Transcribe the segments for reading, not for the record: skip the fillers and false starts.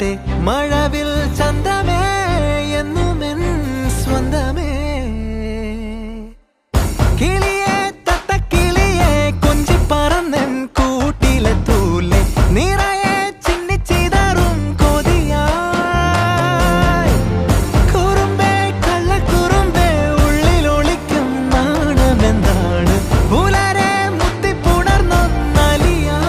കൊഞ്ചിപ്പാട്ടെ മഴവിൽ ചന്തമേ എന്നുമെൻ സ്വന്തമേ കിളിയെ തത്തക്കിളിയെ കൊഞ്ചിപ്പറന്നെൻ കൂട്ടിലെ തൂലെ നിറയെ ചിന്നിച്ചിതറും കൊതിയായി കുറുമ്പേ കള്ളക്കുറുമ്പേ ഉള്ളിലൊളിക്കും നാണമെന്താണ് പുലരെ മുത്തിപ്പുണർന്നൊന്നലിയാ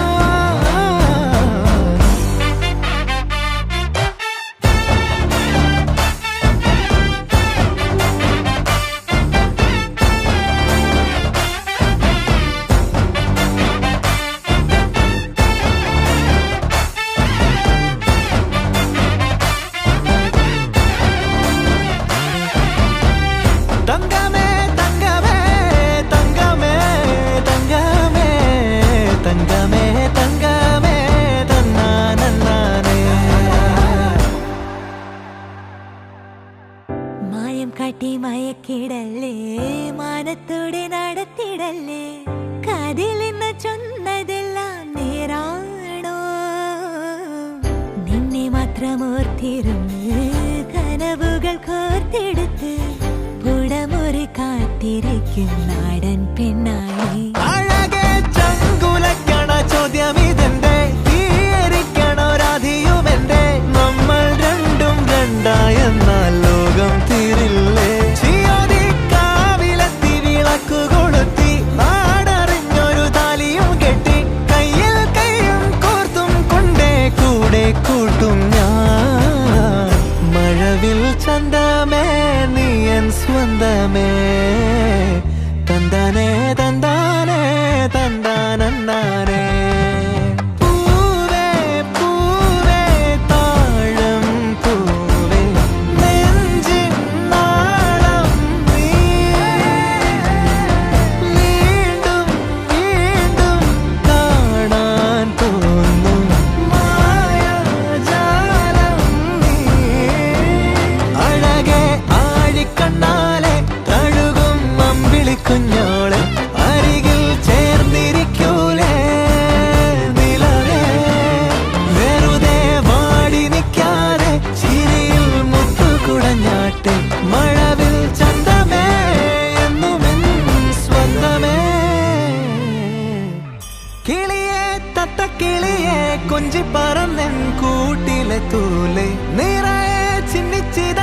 തങ്കമേ തങ്കമേ തങ്കമേ തങ്കമേ തങ്കമേ തങ്കമേ തന്നാനേ മായം കാട്ടി മയക്കിടല്ലേ മാനത്തോടെ നടത്തിടല്ലേ കാതിലിന്ന് ചൊന്നതെല്ലാം നേരാണോ നിന്നെ മാത്രം ഓർത്തിരുന്ന് കനവുകൾ കോർത്തെടുത്ത് പുടമുറി കാത്തിരിക്കും നാടൻ പെണ്ണായി അഴകെ ചങ്കുലക്കണ ചോദ്യം ഇതെന്റെ തീയരിക്കണോ രാധിയുമെന്റെ നമ്മൾ രണ്ടും രണ്ടായെന്നാൽ ലോകം തീരില്ലേ ചിയോതി കാവിലെത്തി വിളക്കു കൊളുത്തി നാടറിഞ്ഞൊരു താലിയും കെട്ടി കയ്യിൽ കയ്യും കോർത്തും കൊണ്ടേ കൂടെ കൂട്ടും ഞാൻ മഴവിൽ ചന്തമേ നീ എൻ സ്വന്തമേ തന്താനേ തന്താനേ തന്താനേ പൂവേ പൂവേ താഴം പൂവേ നെഞ്ചിൻ നാളം നീ വീണ്ടും വീണ്ടും കാണാൻ തോന്നും മായാജാലം നീ അഴകെ ആഴിക്കണ്ണാലെ തഴുകും അമ്പിളിക്കുഞ്ഞോളെ അരികിൽ ചേർന്നിരിക്കൂലേ നിലവേ വെറുതെ വാടി നിൽക്കാതെ ചിരിയിൽ മുത്തുകുടഞ്ഞാട്ടെ മഴവിൽ ചന്തമേ എന്നുമെൻ സ്വന്തമേ കിളിയെ തത്തക്കിളിയെ കൊഞ്ചിപ്പറന്നെൻ കൂട്ടിലെ തൂലെ നിറയെ ചിന്നിച്ചിത